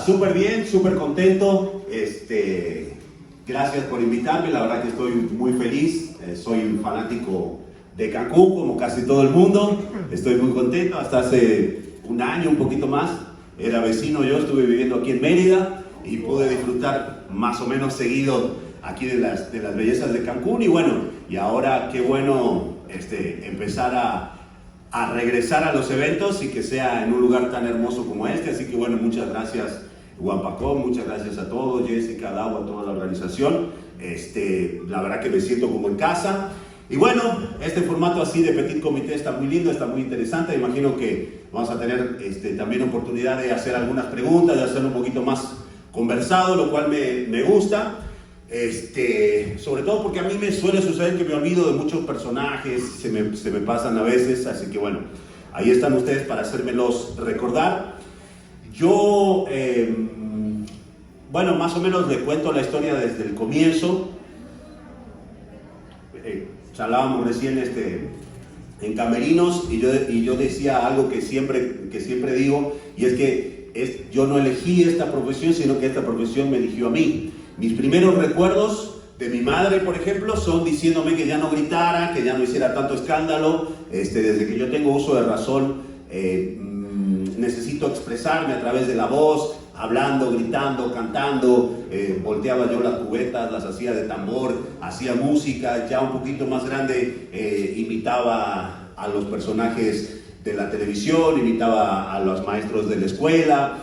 súper bien, súper contento. Gracias por invitarme, la verdad que estoy muy feliz. Soy un fanático de Cancún, como casi todo el mundo. Estoy muy contento. Hasta hace un año, un poquito más, era vecino. Yo estuve viviendo aquí en Mérida y pude disfrutar más o menos seguido aquí de las bellezas de Cancún. Y bueno, y ahora qué bueno empezar a regresar a los eventos y que sea en un lugar tan hermoso como este. Así que bueno, muchas gracias Guampacón, muchas gracias a todos, Jessica, Dau, a toda la organización. La verdad que me siento como en casa. Y bueno, este formato así de Petit Comité está muy lindo, está muy interesante. Imagino que vamos a tener también oportunidad de hacer algunas preguntas, de hacerlo un poquito más conversado, lo cual me gusta. Sobre todo porque a mí me suele suceder que me olvido de muchos personajes, se me pasan a veces, así que bueno, ahí están ustedes para hacérmelos recordar. Yo, bueno, más o menos le cuento la historia desde el comienzo. Hablábamos recién en Camerinos y yo decía algo que siempre digo, y es que yo no elegí esta profesión, sino que esta profesión me eligió a mí. Mis primeros recuerdos de mi madre, por ejemplo, son diciéndome que ya no gritara, que ya no hiciera tanto escándalo. Desde que yo tengo uso de razón, necesito expresarme a través de la voz, hablando, gritando, cantando. Volteaba yo las cubetas, las hacía de tambor, hacía música. Ya un poquito más grande, imitaba a los personajes de la televisión, imitaba a los maestros de la escuela.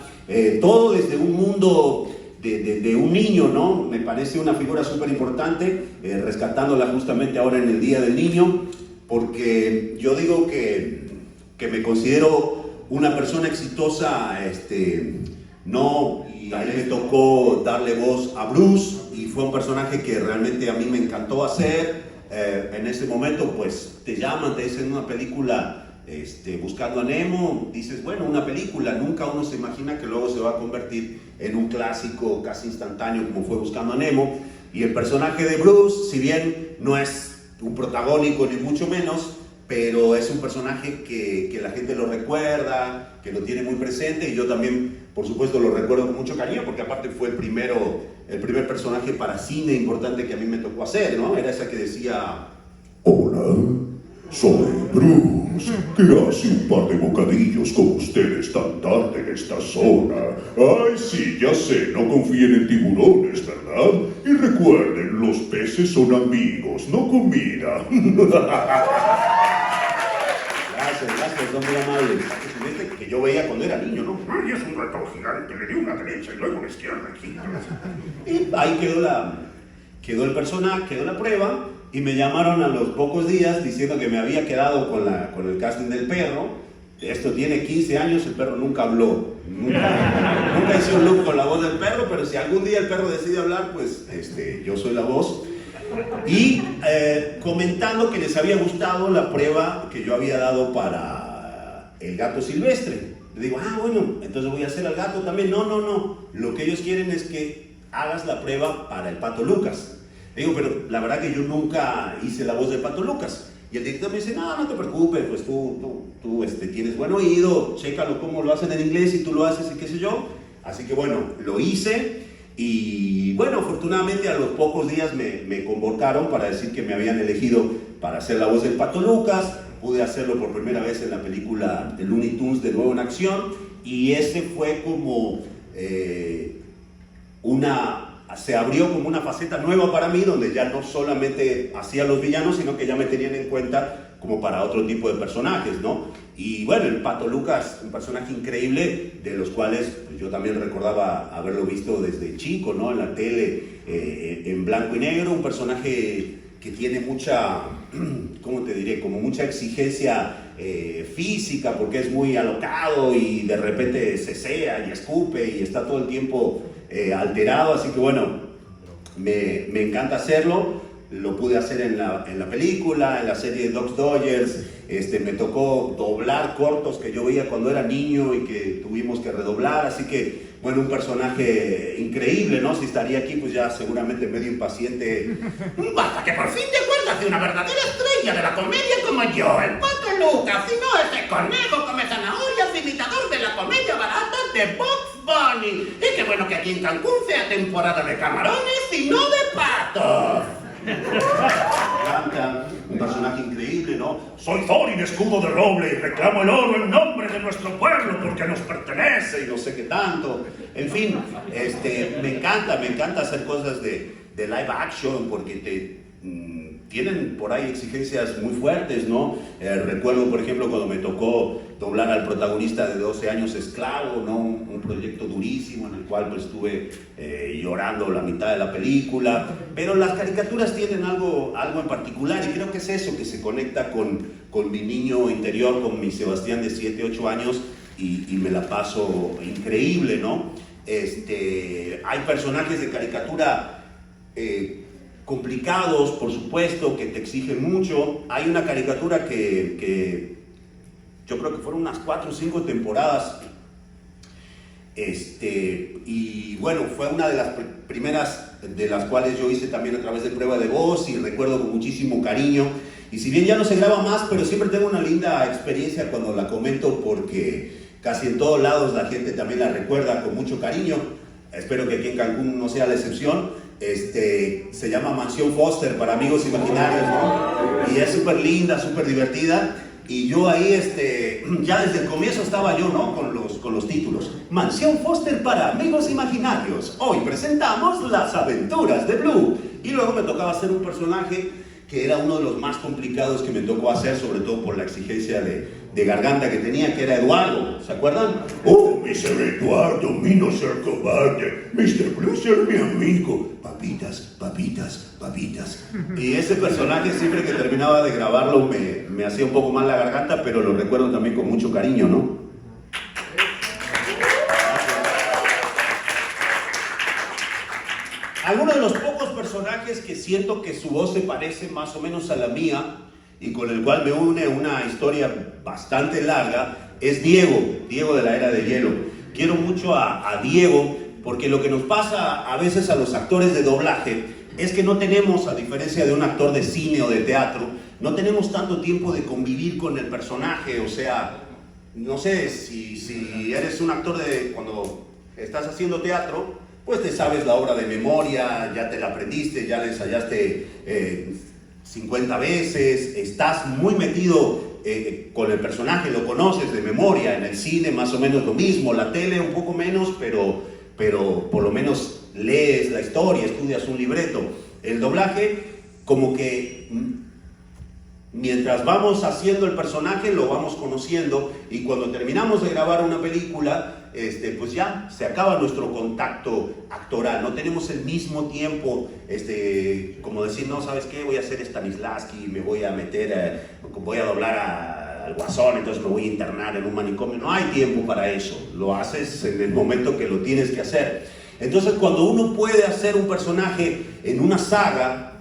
Todo desde un mundo de un niño, ¿no? Me parece una figura súper importante, rescatándola justamente ahora en el Día del Niño, porque yo digo que me considero una persona exitosa, no, y a él me tocó darle voz a Bruce, y fue un personaje que realmente a mí me encantó hacer. En ese momento, pues, te llaman, te dicen una película, Buscando a Nemo, dices, bueno, una película, nunca uno se imagina que luego se va a convertir en un clásico casi instantáneo como fue Buscando a Nemo. Y el personaje de Bruce, si bien no es un protagónico ni mucho menos, pero es un personaje que la gente lo recuerda, que lo tiene muy presente, y yo también, por supuesto, lo recuerdo con mucho cariño, porque aparte fue el primer personaje para cine importante que a mí me tocó hacer, ¿no? Era esa que decía: hola, soy Bruce, que hace un par de bocadillos con ustedes tan tarde en esta zona. Ay, sí, ya sé, no confíen en tiburones, ¿verdad? Y recuerden, los peces son amigos, no comida. Gracias, son muy amables. Que yo veía cuando era niño, ¿no? Ay, es un ratón gigante, le di una derecha y luego una izquierda. Y ahí quedó el personaje, quedó la prueba, y me llamaron a los pocos días diciendo que me había quedado con el casting del perro. Esto tiene 15 años, el perro nunca habló. Nunca hice un look con la voz del perro, pero si algún día el perro decide hablar, pues yo soy la voz. Y comentando que les había gustado la prueba que yo había dado para el gato silvestre. Le digo, bueno, entonces voy a hacer al gato también. No. Lo que ellos quieren es que hagas la prueba para el Pato Lucas. Le digo, pero la verdad que yo nunca hice la voz del Pato Lucas. Y el director me dice, no te preocupes, pues tú tienes buen oído, chécalo cómo lo hacen en inglés y tú lo haces y qué sé yo. Así que bueno, lo hice. Y bueno, afortunadamente a los pocos días me convocaron para decir que me habían elegido para hacer la voz del Pato Lucas. Pude hacerlo por primera vez en la película de Looney Tunes de Nuevo en Acción, y ese fue como se abrió como una faceta nueva para mí, donde ya no solamente hacía los villanos, sino que ya me tenían en cuenta como para otro tipo de personajes, ¿no? Y bueno, el Pato Lucas, un personaje increíble, de los cuales pues, yo también recordaba haberlo visto desde chico, ¿no? En la tele, en blanco y negro, un personaje que tiene mucha, ¿cómo te diré? Como mucha exigencia física, porque es muy alocado y de repente cesea y escupe y está todo el tiempo alterado. Así que bueno, me encanta hacerlo. Lo pude hacer en la película, en la serie de Dogs Dodgers. Me tocó doblar cortos que yo veía cuando era niño y que tuvimos que redoblar. Así que, bueno, un personaje increíble, ¿no? Si estaría aquí, pues ya seguramente medio impaciente. Basta que por fin te acuerdas de una verdadera estrella de la comedia como yo, el Pato Lucas, y no ese conejo come zanahorias, imitador de la comedia barata de Bugs Bunny. Tony. Y qué bueno que aquí en Cancún sea temporada de camarones y no de patos. Me encanta, un personaje increíble, ¿no? Soy Thorin, escudo de roble, y reclamo el oro en nombre de nuestro pueblo porque nos pertenece y no sé qué tanto. En fin, me encanta hacer cosas de live action porque tienen por ahí exigencias muy fuertes, ¿no? Recuerdo, por ejemplo, cuando me tocó doblar al protagonista de 12 años esclavo, ¿no? Un proyecto durísimo en el cual pues, estuve llorando la mitad de la película, pero las caricaturas tienen algo en particular y creo que es eso que se conecta con mi niño interior, con mi Sebastián de 7, 8 años y me la paso increíble, ¿no? Hay personajes de caricatura complicados, por supuesto, que te exigen mucho. Hay una caricatura que yo creo que fueron unas 4 o 5 temporadas, y bueno, fue una de las primeras de las cuales yo hice también a través de prueba de voz y recuerdo con muchísimo cariño. Y si bien ya no se graba más, pero siempre tengo una linda experiencia cuando la comento porque casi en todos lados la gente también la recuerda con mucho cariño. Espero que aquí en Cancún no sea la excepción. Se llama Mansión Foster para amigos imaginarios, ¿no? Y es súper linda, súper divertida. Y yo ahí, ya desde el comienzo estaba yo, ¿no? Con los títulos. Mansión Foster para amigos imaginarios. Hoy presentamos las aventuras de Blue. Y luego me tocaba hacer un personaje que era uno de los más complicados que me tocó hacer, sobre todo por la exigencia de garganta que tenía, que era Eduardo. ¿Se acuerdan? Oh, Mr. Eduardo, mi no ser cobarde. Mr. Blue ser mi amigo. Papitas, papitas, papitas. Y ese personaje, siempre que terminaba de grabarlo, me hacía un poco mal la garganta, pero lo recuerdo también con mucho cariño, ¿no? Algunos de los pocos personajes que siento que su voz se parece más o menos a la mía y con el cual me une una historia bastante larga es Diego de la Era de Hielo. Quiero mucho a Diego porque lo que nos pasa a veces a los actores de doblaje es que no tenemos, a diferencia de un actor de cine o de teatro, no tenemos tanto tiempo de convivir con el personaje. O sea, no sé, si eres un actor cuando estás haciendo teatro, pues te sabes la obra de memoria, ya te la aprendiste, ya la ensayaste 50 veces, estás muy metido con el personaje, lo conoces de memoria. En el cine más o menos lo mismo, la tele un poco menos, pero por lo menos lees la historia, estudias un libreto. El doblaje, como que mientras vamos haciendo el personaje, lo vamos conociendo, y cuando terminamos de grabar una película, pues ya se acaba nuestro contacto actoral. No tenemos el mismo tiempo, como decir, no, ¿sabes qué? Voy a hacer Stanislavski, me voy a meter, voy a doblar al Guasón, entonces me voy a internar en un manicomio. No hay tiempo para eso, lo haces en el momento que lo tienes que hacer. Entonces, cuando uno puede hacer un personaje en una saga,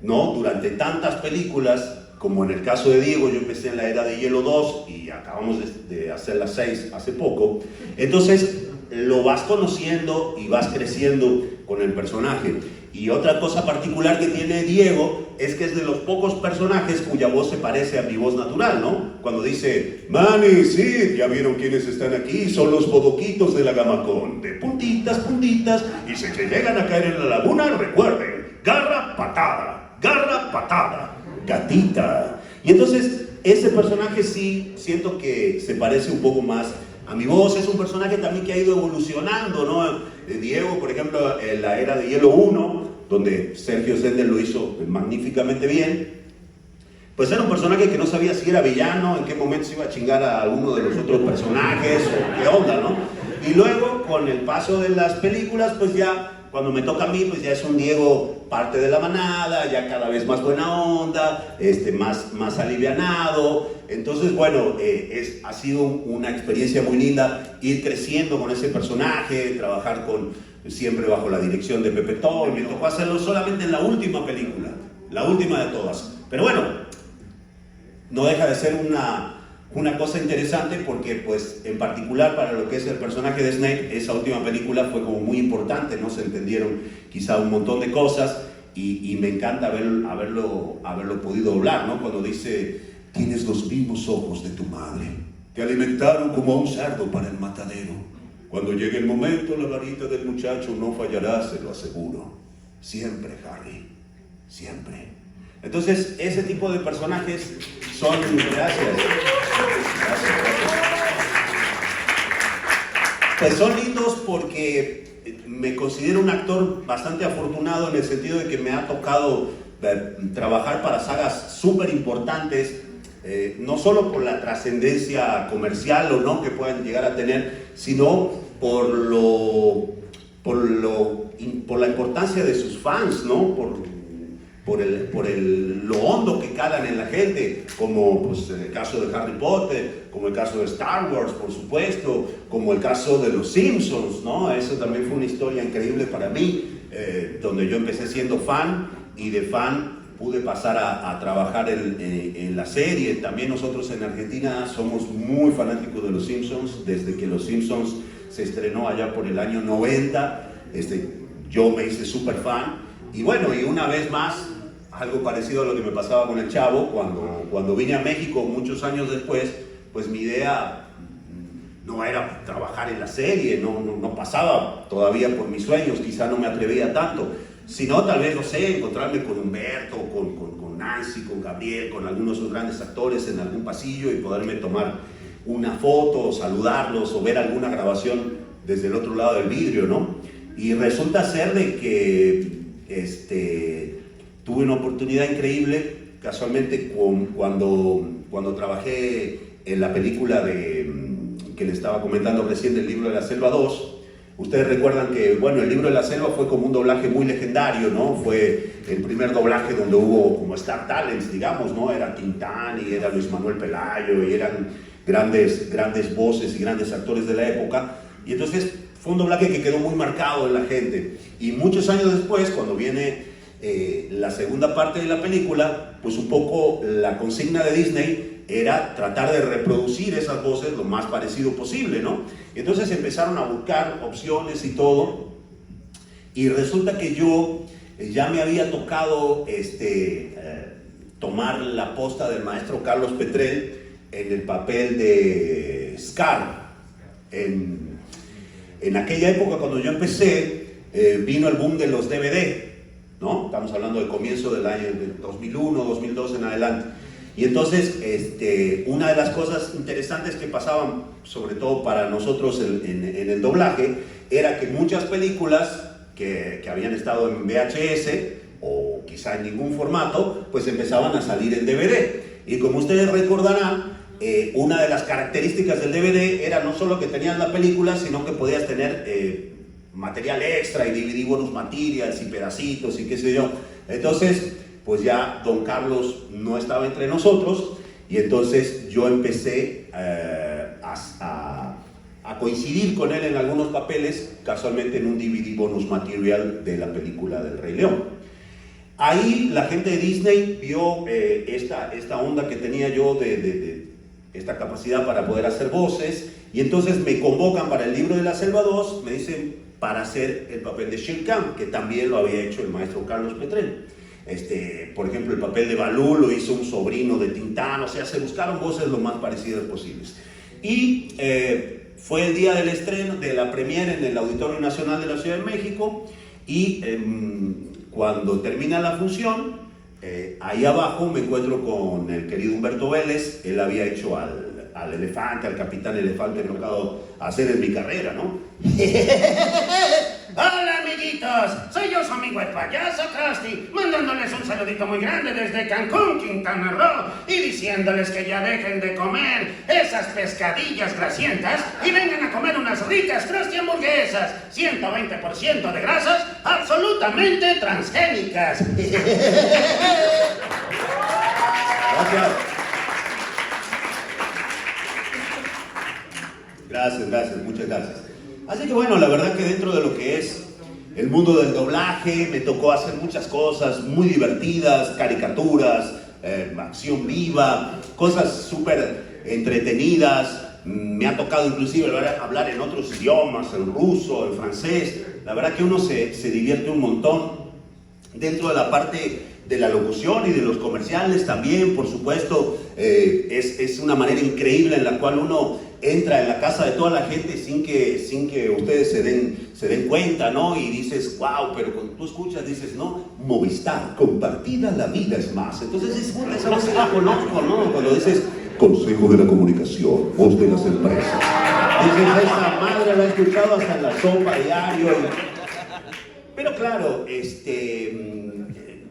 ¿no? Durante tantas películas, como en el caso de Diego, yo empecé en la Era de Hielo 2 y acabamos de hacer la 6 hace poco. Entonces lo vas conociendo y vas creciendo con el personaje. Y otra cosa particular que tiene Diego es que es de los pocos personajes cuya voz se parece a mi voz natural, ¿no? Cuando dice, Manny, sí, ya vieron quiénes están aquí, son los bodoquitos de la Gamacón, de puntitas, puntitas, y si que llegan a caer en la laguna, recuerden, garra, patada, gatita. Y entonces ese personaje sí siento que se parece un poco más a mi voz. Es un personaje también que ha ido evolucionando, ¿no? Diego, por ejemplo, en la Era de Hielo 1, donde Sergio Sender lo hizo magníficamente bien, pues era un personaje que no sabía si era villano, en qué momento se iba a chingar a alguno de los otros personajes, o qué onda, ¿no? Y luego, con el paso de las películas, pues ya cuando me toca a mí, pues ya es un Diego parte de la manada, ya cada vez más buena onda, más alivianado. Entonces, bueno, ha sido una experiencia muy linda ir creciendo con ese personaje, trabajar siempre bajo la dirección de Pepe Toy. Me tocó hacerlo solamente en la última película, la última de todas. Pero bueno, no deja de ser una cosa interesante porque, pues, en particular para lo que es el personaje de Snape, esa última película fue como muy importante, ¿no? Se entendieron quizá un montón de cosas y me encanta haberlo podido doblar, ¿no? Cuando dice, tienes los mismos ojos de tu madre, te alimentaron como a un cerdo para el matadero, Cuando llegue el momento, la varita del muchacho no fallará, se lo aseguro. Siempre, Harry, siempre. Entonces, ese tipo de personajes son... Gracias. Pues son lindos porque me considero un actor bastante afortunado en el sentido de que me ha tocado trabajar para sagas súper importantes, no solo por la trascendencia comercial o no que puedan llegar a tener, sino por la importancia de sus fans, ¿no? Lo hondo que calan en la gente, como pues, en el caso de Harry Potter, como el caso de Star Wars, por supuesto, como el caso de los Simpsons, ¿no? Eso también fue una historia increíble para mí, donde yo empecé siendo fan y de fan pude pasar a trabajar en la serie. También nosotros en Argentina somos muy fanáticos de los Simpsons, desde que los Simpsons se estrenó allá por el año 90, yo me hice súper fan. Y bueno, y una vez más, algo parecido a lo que me pasaba con el Chavo, cuando vine a México muchos años después, pues mi idea no era trabajar en la serie, no pasaba todavía por mis sueños, quizá no me atrevía tanto, sino tal vez, no sé, encontrarme con Humberto, con Nancy, con Gabriel, con algunos de los grandes actores en algún pasillo y poderme tomar una foto, saludarlos o ver alguna grabación desde el otro lado del vidrio, ¿no? Y resulta ser de que tuve una oportunidad increíble, casualmente cuando trabajé en la película que le estaba comentando recién del Libro de la Selva 2. Ustedes recuerdan que, bueno, el Libro de la Selva fue como un doblaje muy legendario, ¿no? Fue el primer doblaje donde hubo como Star Talents, digamos, ¿no? Era Tintán y era Luis Manuel Pelayo y eran grandes voces y grandes actores de la época. Y entonces fue un doblaje que quedó muy marcado en la gente. Y muchos años después, cuando viene la segunda parte de la película, pues un poco la consigna de Disney era tratar de reproducir esas voces lo más parecido posible, ¿no? Y entonces empezaron a buscar opciones y todo, y resulta que yo ya me había tocado tomar la posta del maestro Carlos Petrel en el papel de Scar. En aquella época, cuando yo empecé, vino el boom de los DVD, ¿no? Estamos hablando del comienzo del año 2001, 2002 en adelante. Y entonces, una de las cosas interesantes que pasaban, sobre todo para nosotros en el doblaje, era que muchas películas que habían estado en VHS o quizá en ningún formato, pues empezaban a salir en DVD. Y como ustedes recordarán, una de las características del DVD era no solo que tenías la película, sino que podías tener material extra y DVD bonus materials y pedacitos y qué sé yo. Entonces, pues ya don Carlos no estaba entre nosotros y entonces yo empecé a coincidir con él en algunos papeles, casualmente en un DVD bonus material de la película del Rey León. Ahí la gente de Disney vio esta onda que tenía yo de esta capacidad para poder hacer voces, y entonces me convocan para el Libro de la Selva 2, me dicen para hacer el papel de Shere Khan, que también lo había hecho el maestro Carlos Petrel. Por ejemplo, el papel de Balú lo hizo un sobrino de Tintán, o sea, se buscaron voces lo más parecidas posibles. Y fue el día del estreno, de la premiere en el Auditorio Nacional de la Ciudad de México, y cuando termina la función, ahí abajo me encuentro con el querido Humberto Vélez. Él había hecho al elefante, al capitán elefante, me ha tocado hacer en mi carrera, ¿no? Hola amiguitos, soy yo su amigo el payaso Krusty, mandándoles un saludito muy grande desde Cancún, Quintana Roo, y diciéndoles que ya dejen de comer esas pescadillas grasientas y vengan a comer unas ricas Krusty hamburguesas, 120% de grasas absolutamente transgénicas. Gracias, muchas gracias. Así que bueno, la verdad que dentro de lo que es el mundo del doblaje me tocó hacer muchas cosas muy divertidas, caricaturas, acción viva, cosas súper entretenidas. Me ha tocado inclusive hablar en otros idiomas, en ruso, en francés. La verdad que uno se divierte un montón. Dentro de la parte de la locución y de los comerciales también, por supuesto, es una manera increíble en la cual uno entra en la casa de toda la gente sin que ustedes se den cuenta, ¿no? Y dices, wow, pero cuando tú escuchas dices, no, Movistar, compartida la vida es más. Entonces dices, puta, esa voz la conozco, ¿no? Cuando dices, Consejo de la Comunicación, voz de las empresas. dices, esa madre la he escuchado hasta en la sopa diario. Pero claro,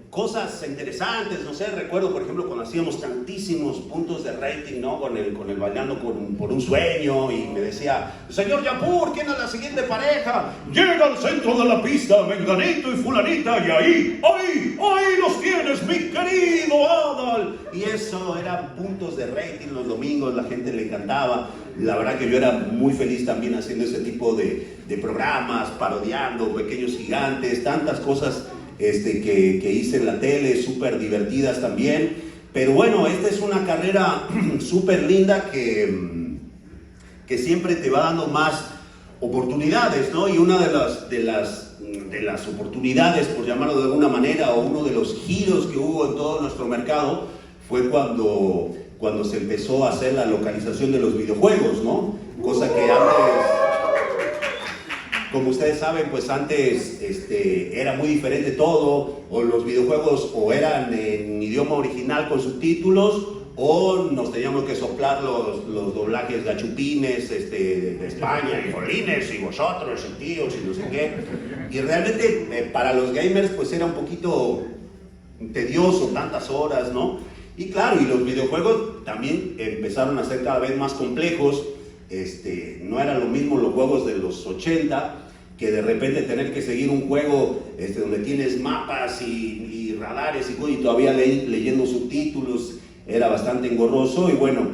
cosas interesantes, no sé, recuerdo por ejemplo cuando hacíamos tantísimos puntos de rating, ¿no? Con el Bailando por un Sueño, y me decía, señor Yapur, ¿quién es la siguiente pareja? Llega al centro de la pista, Menganito y Fulanita, y ahí los tienes, mi querido Adal. Y eso eran puntos de rating los domingos, la gente le encantaba. La verdad que yo era muy feliz también haciendo ese tipo de programas, parodiando Pequeños Gigantes, tantas cosas que hice en la tele, súper divertidas también. Pero bueno, esta es una carrera súper linda que siempre te va dando más oportunidades, ¿no? Y una de las oportunidades, por llamarlo de alguna manera, o uno de los giros que hubo en todo nuestro mercado, fue cuando se empezó a hacer la localización de los videojuegos, ¿no? Cosa que antes, como ustedes saben, pues antes era muy diferente todo, o los videojuegos o eran en idioma original con subtítulos, o nos teníamos que soplar los doblajes gachupines de España, y jolines, y vosotros, y tíos, y no sé qué. Y realmente para los gamers pues era un poquito tedioso, tantas horas, ¿no? Y claro, y los videojuegos también empezaron a ser cada vez más complejos. No eran lo mismo los juegos de los 80, que de repente tener que seguir un juego donde tienes mapas y radares y todavía leyendo subtítulos era bastante engorroso. Y bueno,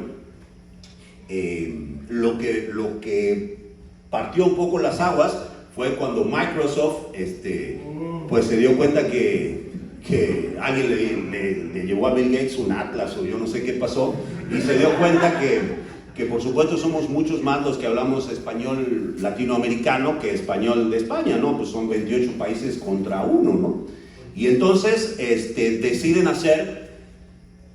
lo que partió un poco las aguas fue cuando Microsoft pues se dio cuenta que alguien le llevó a Bill Gates un Atlas o yo no sé qué pasó, y se dio cuenta que por supuesto somos muchos más los que hablamos español latinoamericano que español de España, ¿no? Pues son 28 países contra uno, ¿no? Y entonces deciden hacer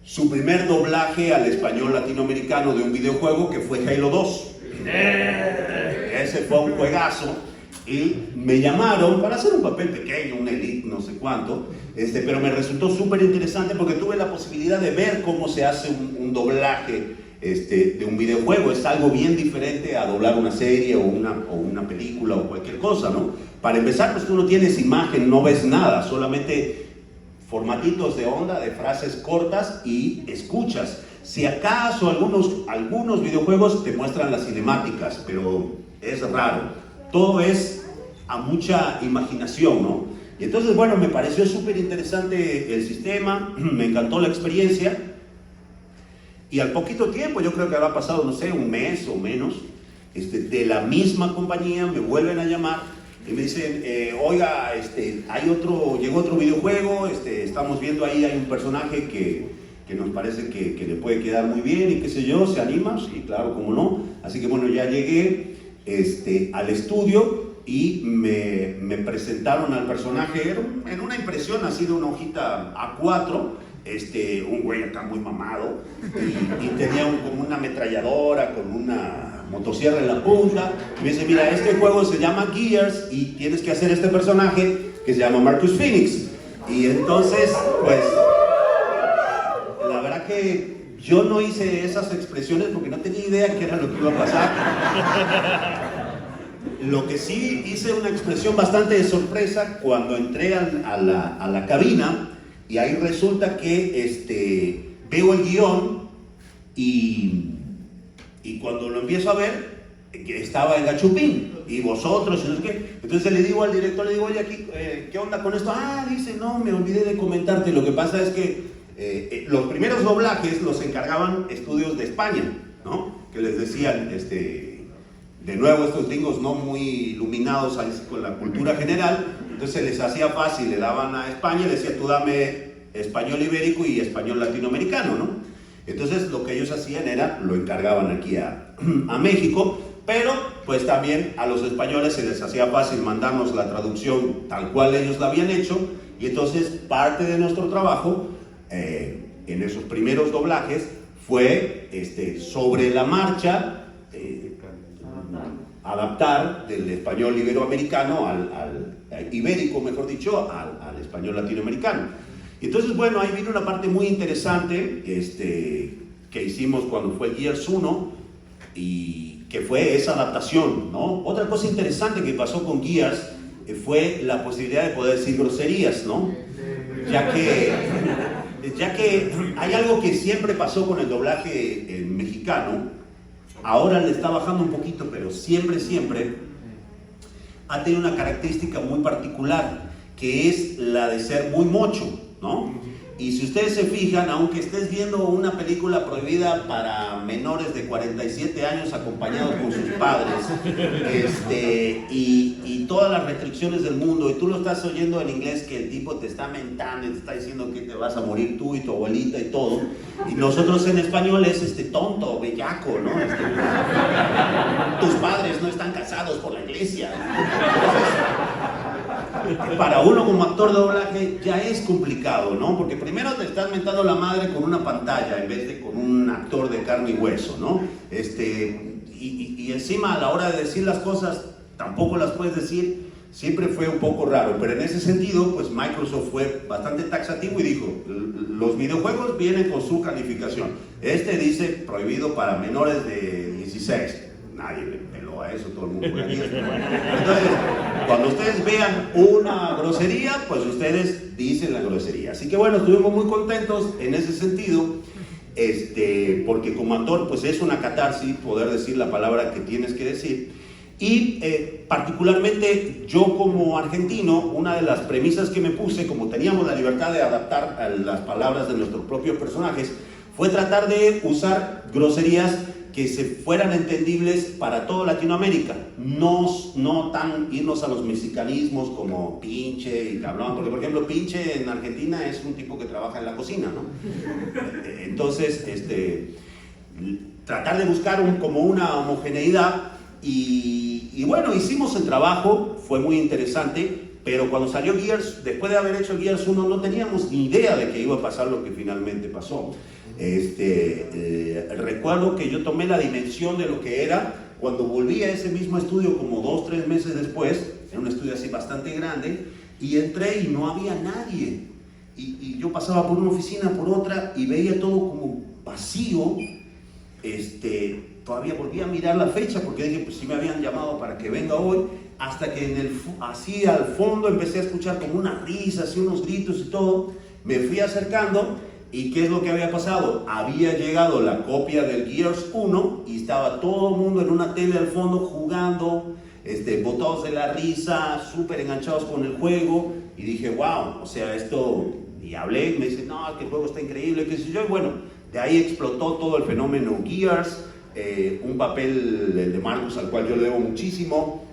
su primer doblaje al español latinoamericano de un videojuego, que fue Halo 2. Ese fue un juegazo, y me llamaron para hacer un papel pequeño, un elite, no sé cuánto, pero me resultó súper interesante porque tuve la posibilidad de ver cómo se hace un doblaje de un videojuego. Es algo bien diferente a doblar una serie o una película o cualquier cosa, ¿no? Para empezar, pues tú no tienes imagen, no ves nada, solamente formatitos de onda, de frases cortas, y escuchas. Si acaso algunos videojuegos te muestran las cinemáticas, pero es raro. Todo es a mucha imaginación, ¿no? Y entonces, bueno, me pareció súper interesante el sistema, me encantó la experiencia. Y al poquito tiempo, yo creo que habrá pasado, no sé, un mes o menos, de la misma compañía me vuelven a llamar y me dicen, oiga, llegó otro videojuego, estamos viendo ahí, hay un personaje que nos parece que le puede quedar muy bien y qué sé yo, ¿se anima? Sí, claro, cómo no. Así que bueno, ya llegué al estudio y me presentaron al personaje en una impresión así de una hojita A4, un güey acá muy mamado, y tenía como una ametralladora con una motosierra en la punta. Me dice, mira, este juego se llama Gears y tienes que hacer este personaje que se llama Marcus Phoenix. Y entonces, pues, la verdad que yo no hice esas expresiones porque no tenía idea qué era lo que iba a pasar. Lo que sí hice una expresión bastante de sorpresa cuando entré a la cabina, y ahí resulta que veo el guión y cuando lo empiezo a ver, que estaba en Gachupín, y vosotros, y no sé qué. Entonces le digo al director, le digo, oye, aquí, ¿qué onda con esto? Ah, dice, no, me olvidé de comentarte. Lo que pasa es que los primeros doblajes los encargaban estudios de España, ¿no? Que les decían, de nuevo, estos gringos no muy iluminados ahí con la cultura general, entonces les hacía fácil, le daban a España y le decía, tú dame español ibérico y español latinoamericano, ¿no? Entonces lo que ellos hacían era, lo encargaban aquí a México, pero pues también a los españoles se les hacía fácil mandarnos la traducción tal cual ellos la habían hecho, y entonces parte de nuestro trabajo en esos primeros doblajes fue sobre la marcha, adaptar del español iberoamericano al ibérico, mejor dicho, al español latinoamericano. Entonces, bueno, ahí viene una parte muy interesante que hicimos cuando fue Gears 1 y que fue esa adaptación, ¿no? Otra cosa interesante que pasó con Gears fue la posibilidad de poder decir groserías, ¿no? Ya que hay algo que siempre pasó con el doblaje mexicano, ahora le está bajando un poquito, pero siempre ha tenido una característica muy particular, que es la de ser muy mocho, ¿no? Y si ustedes se fijan, aunque estés viendo una película prohibida para menores de 47 años acompañados con sus padres, y todas las restricciones del mundo, y tú lo estás oyendo en inglés que el tipo te está mentando y te está diciendo que te vas a morir tú y tu abuelita y todo, y nosotros en español es tonto, bellaco, ¿no? Tus padres no están casados por la iglesia. Para uno como actor de doblaje ya es complicado, ¿no? Porque primero te estás mentando la madre con una pantalla en vez de con un actor de carne y hueso, ¿no? Y encima a la hora de decir las cosas tampoco las puedes decir, siempre fue un poco raro, pero en ese sentido pues Microsoft fue bastante taxativo y dijo, los videojuegos vienen con su calificación, dice prohibido para menores de 16, nadie le peló a eso, todo el mundo fue a 10. Entonces, cuando ustedes vean una grosería, pues ustedes dicen la grosería. Así que bueno, estuvimos muy contentos en ese sentido, porque como actor, pues es una catarsis poder decir la palabra que tienes que decir. Y particularmente yo como argentino, una de las premisas que me puse, como teníamos la libertad de adaptar a las palabras de nuestros propios personajes, fue tratar de usar groserías que se fueran entendibles para toda Latinoamérica, no tan irnos a los mexicanismos como pinche y cabrón, porque por ejemplo pinche en Argentina es un tipo que trabaja en la cocina, ¿no? Entonces, tratar de buscar como una homogeneidad y bueno, hicimos el trabajo, fue muy interesante, pero cuando salió Gears, después de haber hecho Gears 1, no teníamos ni idea de que iba a pasar lo que finalmente pasó. Recuerdo que yo tomé la dimensión de lo que era cuando volví a ese mismo estudio como 2-3 meses después, era un estudio así bastante grande, y entré y no había nadie, y yo pasaba por una oficina, por otra, y veía todo como vacío. Todavía volví a mirar la fecha porque dije, pues sí me habían llamado para que venga hoy, hasta que así al fondo empecé a escuchar como unas risas y unos gritos y todo. Me fui acercando y ¿qué es lo que había pasado? Había llegado la copia del Gears 1 y estaba todo el mundo en una tele al fondo jugando, botados de la risa, súper enganchados con el juego, y dije, wow, o sea, esto, y hablé, me dice, no, que el juego está increíble, qué sé yo, y bueno, de ahí explotó todo el fenómeno Gears, un papel de Marcus al cual yo le debo muchísimo.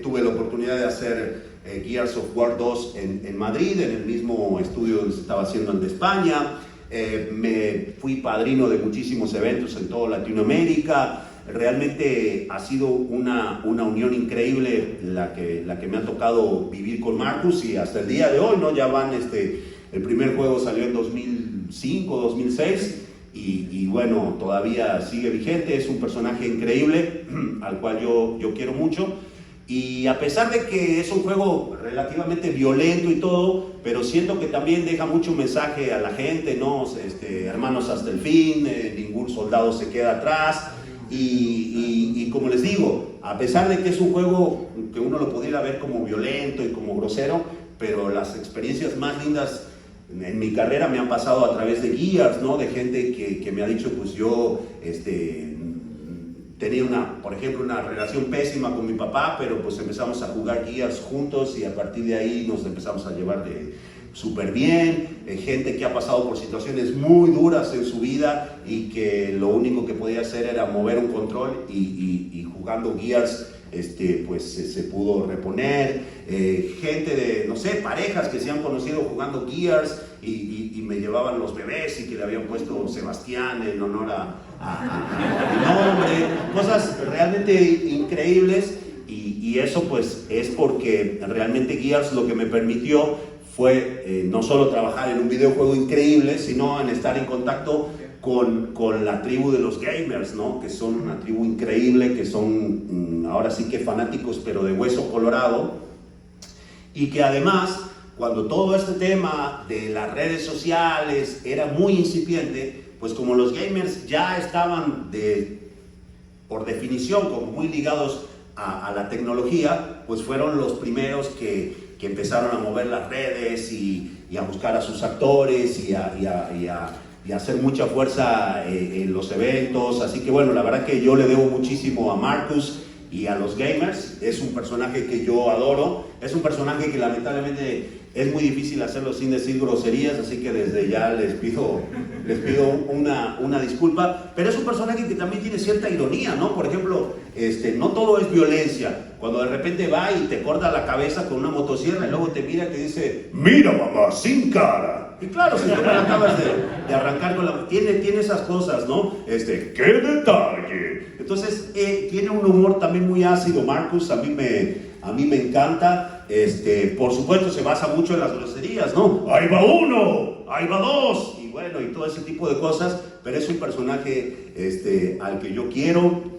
Tuve la oportunidad de hacer Gears of War 2 en Madrid, en el mismo estudio donde se estaba haciendo el de España. Me fui padrino de muchísimos eventos en toda Latinoamérica. Realmente ha sido una unión increíble la que me ha tocado vivir con Marcus, y hasta el día de hoy, ¿no? Ya van, el primer juego salió en 2005, 2006, y bueno, todavía sigue vigente. Es un personaje increíble al cual yo quiero mucho, y a pesar de que es un juego relativamente violento y todo, pero siento que también deja mucho mensaje a la gente, ¿no? Hermanos hasta el fin, ningún soldado se queda atrás, y como les digo, a pesar de que es un juego que uno lo pudiera ver como violento y como grosero, pero las experiencias más lindas en mi carrera me han pasado a través de Gears, ¿no? De gente que me ha dicho, pues yo tenía por ejemplo, una relación pésima con mi papá, pero pues empezamos a jugar Gears juntos y a partir de ahí nos empezamos a llevar súper bien. Gente que ha pasado por situaciones muy duras en su vida y que lo único que podía hacer era mover un control, y jugando Gears pues se pudo reponer. Gente de, no sé, parejas que se han conocido jugando Gears y me llevaban los bebés y que le habían puesto Sebastián en honor a mi nombre, cosas realmente increíbles, y eso pues es porque realmente Gears lo que me permitió fue no solo trabajar en un videojuego increíble, sino en estar en contacto con la tribu de los gamers, ¿no? Que son una tribu increíble, que son ahora sí que fanáticos, pero de hueso colorado, y que además, cuando todo este tema de las redes sociales era muy incipiente, pues como los gamers ya estaban por definición como muy ligados a la tecnología, pues fueron los primeros que empezaron a mover las redes y a buscar a sus actores y a hacer mucha fuerza en los eventos. Así que bueno, la verdad que yo le debo muchísimo a Marcus y a los gamers. Es un personaje que yo adoro, es un personaje que lamentablemente es muy difícil hacerlo sin decir groserías, así que desde ya les pido una disculpa, pero es un personaje que también tiene cierta ironía, ¿no? Por ejemplo, no todo es violencia. Cuando de repente va y te corta la cabeza con una motosierra y luego te mira y te dice: mira mamá, sin cara. Y claro, si tú me la acabas de arrancar con la... Tiene esas cosas, ¿no? ¡Qué detalle! Entonces, tiene un humor también muy ácido, Marcus, a mí me encanta. Por supuesto, se basa mucho en las groserías, ¿no? ¡Ahí va uno! ¡Ahí va dos! Y bueno, y todo ese tipo de cosas, pero es un personaje al que yo quiero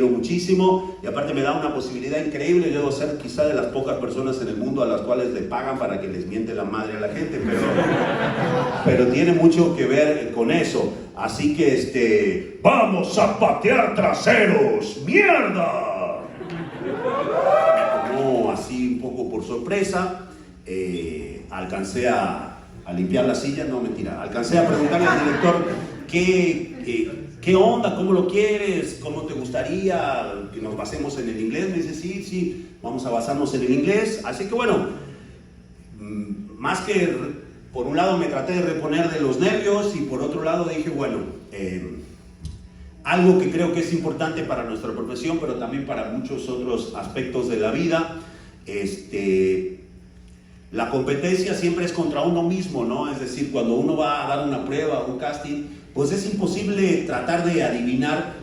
muchísimo, y aparte me da una posibilidad increíble. Yo debo ser quizá de las pocas personas en el mundo a las cuales le pagan para que les miente la madre a la gente, pero tiene mucho que ver con eso. Así que ¡vamos a patear traseros! ¡Mierda! No, así un poco por sorpresa, alcancé a limpiar la silla, no mentira, alcancé a preguntarle al director ¿qué onda? ¿Cómo lo quieres? ¿Cómo te gustaría que nos basemos en el inglés? Me dice, sí, vamos a basarnos en el inglés. Así que bueno, más que por un lado me traté de reponer de los nervios y por otro lado dije, bueno, algo que creo que es importante para nuestra profesión, pero también para muchos otros aspectos de la vida, la competencia siempre es contra uno mismo, ¿no? Es decir, cuando uno va a dar una prueba, un casting, pues es imposible tratar de adivinar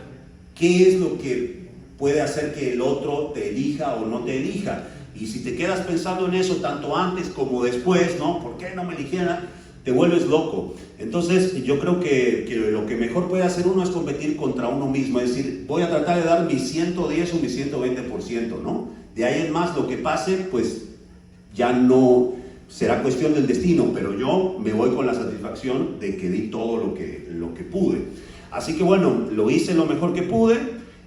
qué es lo que puede hacer que el otro te elija o no te elija. Y si te quedas pensando en eso tanto antes como después, ¿no? ¿Por qué no me eligieran? Te vuelves loco. Entonces yo creo que lo que mejor puede hacer uno es competir contra uno mismo, es decir, voy a tratar de dar mi 110 o mi 120%, ¿no? De ahí en más lo que pase, pues ya no será cuestión del destino, pero yo me voy con la satisfacción de que di todo lo que pude. Así que bueno, lo hice lo mejor que pude,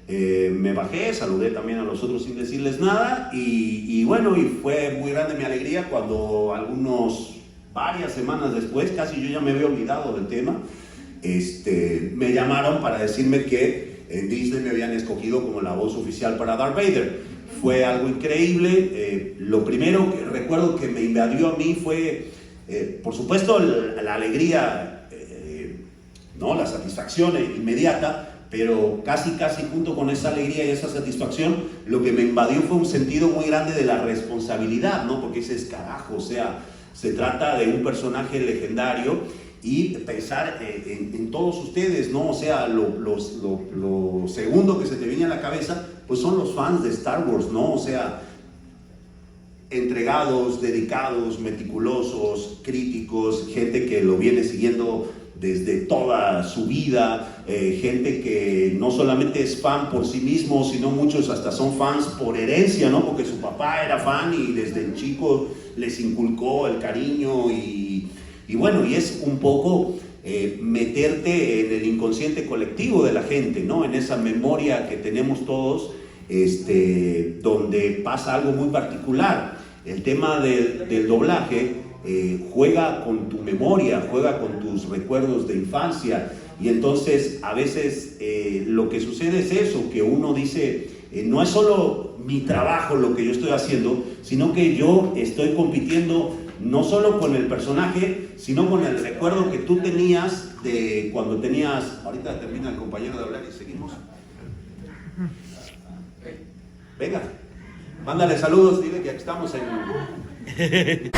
me bajé, saludé también a los otros sin decirles nada y bueno, y fue muy grande mi alegría cuando varias semanas después, casi yo ya me había olvidado del tema, me llamaron para decirme que en Disney me habían escogido como la voz oficial para Darth Vader. Fue algo increíble. Lo primero que recuerdo que me invadió a mí fue, por supuesto, la alegría, ¿no? La satisfacción inmediata, pero casi junto con esa alegría y esa satisfacción, lo que me invadió fue un sentido muy grande de la responsabilidad, ¿no? Porque ese es carajo, o sea, se trata de un personaje legendario y pensar en todos ustedes, ¿no? O sea, lo segundo que se te viene a la cabeza, pues son los fans de Star Wars, ¿no? O sea, entregados, dedicados, meticulosos, críticos, gente que lo viene siguiendo desde toda su vida, gente que no solamente es fan por sí mismo, sino muchos hasta son fans por herencia, ¿no? Porque su papá era fan y desde chico les inculcó el cariño y bueno, y es un poco meterte en el inconsciente colectivo de la gente, ¿no? En esa memoria que tenemos todos, donde pasa algo muy particular. El tema del doblaje juega con tu memoria, juega con tus recuerdos de infancia, y entonces a veces lo que sucede es eso, que uno dice, no es solo mi trabajo lo que yo estoy haciendo, sino que yo estoy compitiendo no solo con el personaje, sino con el recuerdo que tú tenías de cuando tenías... Ahorita termina el compañero de hablar y seguimos. Venga, mándale saludos, dile que aquí estamos en...